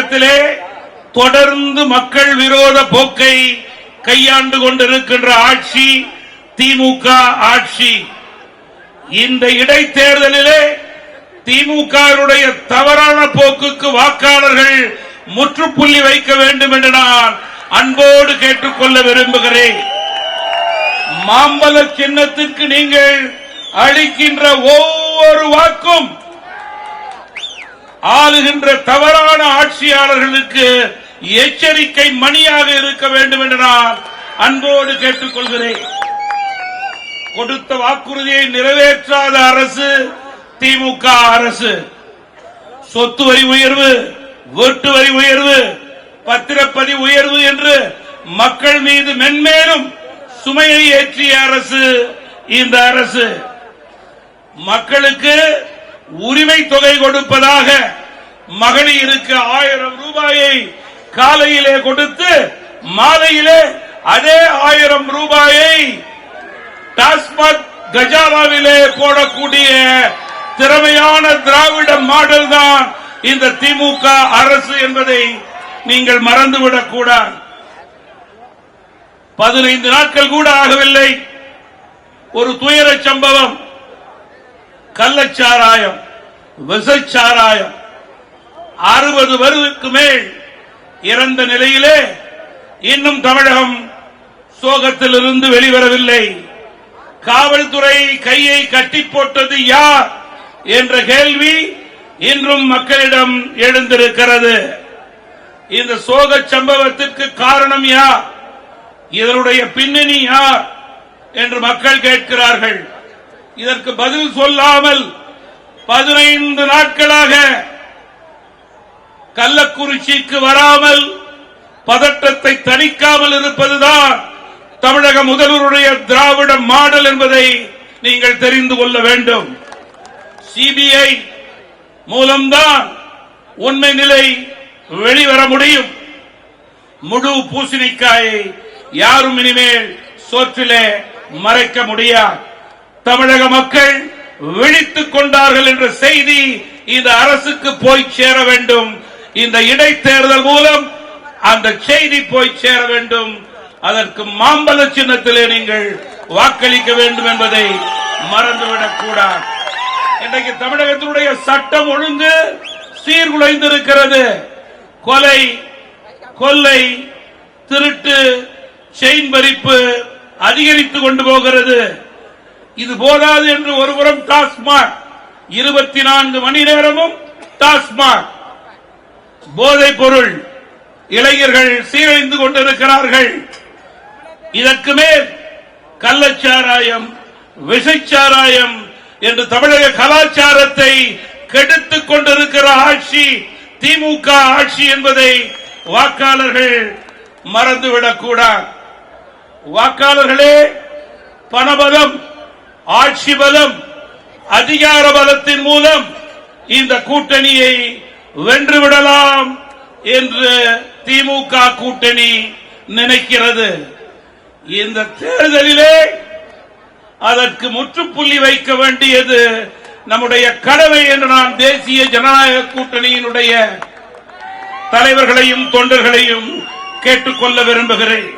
தமிழகத்திலே தொடர்ந்து மக்கள் விரோத போக்கை கையாண்டு கொண்டிருக்கின்ற ஆட்சி திமுக ஆட்சி. இந்த இடைத்தேர்தலிலே திமுகவுடைய தவறான போக்குக்கு வாக்காளர்கள் முற்றுப்புள்ளி வைக்க வேண்டும் என்று நான் அன்போடு கேட்டுக்கொள்ள விரும்புகிறேன். மாம்பழ சின்னத்திற்கு நீங்கள் அளிக்கின்ற ஒவ்வொரு வாக்கும் ஆளுகின்ற தவறான ஆட்சியாளர்களுக்கு எச்சரிக்கை மணியாக இருக்க வேண்டும் என்று நான் அன்போடு கேட்டுக்கொள்கிறேன். கொடுத்த வாக்குறுதியை நிறைவேற்றாத அரசு திமுக அரசு. சொத்து வரி உயர்வு, வீட்டு வரி உயர்வு, பத்திரப்பதிவு உயர்வு என்று மக்கள் மீது மென்மேலும் சுமையை ஏற்றிய அரசு இந்த அரசு. மக்களுக்கு உரிமை தொகை கொடுப்பதாக மகளிருக்கு 1000 ரூபாயை காலையிலே கொடுத்து மாலையிலே அதே 1000 ரூபாயை டாஸ்மாக் கஜானாவிலே போடக்கூடிய திறமையான திராவிட மாடல் தான் இந்த திமுக அரசு என்பதை நீங்கள் மறந்துவிடக் கூடாது. 15 நாட்கள் கூட ஆகவில்லை, ஒரு துயர சம்பவம். கள்ளச்சாராயம், விஷச்சாராயம் 60 பேருக்கு மேல் இறந்த நிலையிலே இன்னும் தமிழகம் சோகத்திலிருந்து வெளிவரவில்லை. காவல்துறை கையை கட்டி போட்டது யார் என்ற கேள்வி இன்றும் மக்களிடம் எழுந்திருக்கிறது. இந்த சோக சம்பவத்திற்கு காரணம் யார், இதனுடைய பின்னணி யார் என்று மக்கள் கேட்கிறார்கள். இதற்கு பதில் சொல்லாமல் 15 நாட்களாக கள்ளக்குறிச்சிக்கு வராமல் பதட்டத்தை தணிக்காமல் இருப்பதுதான் தமிழக முதல்வருடைய திராவிட மாடல் என்பதை நீங்கள் தெரிந்து கொள்ள வேண்டும். சிபிஐ மூலம்தான் உண்மை நிலை வெளிவர முடியும். முழு பூசணிக்காயை யாரும் இனிமேல் சோற்றிலே மறைக்க முடியாது. தமிழக மக்கள் விழித்துக் கொண்டார்கள் என்ற செய்தி இந்த அரசுக்கு போய் சேர வேண்டும். இந்த இடைத்தேர்தல் மூலம் அந்த செய்தி போய் சேர வேண்டும். அதற்கு மாம்பழ சின்னத்திலே நீங்கள் வாக்களிக்க வேண்டும் என்பதை மறந்துவிடக் கூடாது. இன்றைக்கு தமிழகத்தினுடைய சட்டம் ஒழுங்கு சீர்குலைந்திருக்கிறது. கொலை, கொள்ளை, திருட்டு, செயின் பறிப்பு அதிகரித்துக் கொண்டு போகிறது. இது போதாது என்று ஒருபுறம் டாஸ்மாக் 24 மணி நேரமும் டாஸ்மாக் போதைப் பொருள், இளைஞர்கள் சீரழிந்து கொண்டிருக்கிறார்கள். இதற்கு மேல் கள்ளச்சாராயம், விஷச்சாராயம் என்று தமிழக கலாச்சாரத்தை கெடுத்துக் கொண்டிருக்கிற ஆட்சி திமுக ஆட்சி என்பதை வாக்காளர்கள் மறந்துவிடக் கூடாது. வாக்காளர்களே, பணபலம், ஆட்சி பலம், அதிகார பலத்தின் மூலம் இந்த கூட்டணியை வென்றுவிடலாம் என்று திமுக கூட்டணி நினைக்கிறது. இந்த தேர்தலிலே அதற்கு முற்றுப்புள்ளி வைக்க வேண்டியது நம்முடைய கடமை என்று நான் தேசிய ஜனநாயக கூட்டணியினுடைய தலைவர்களையும் தொண்டர்களையும் கேட்டுக்கொள்ள விரும்புகிறேன்.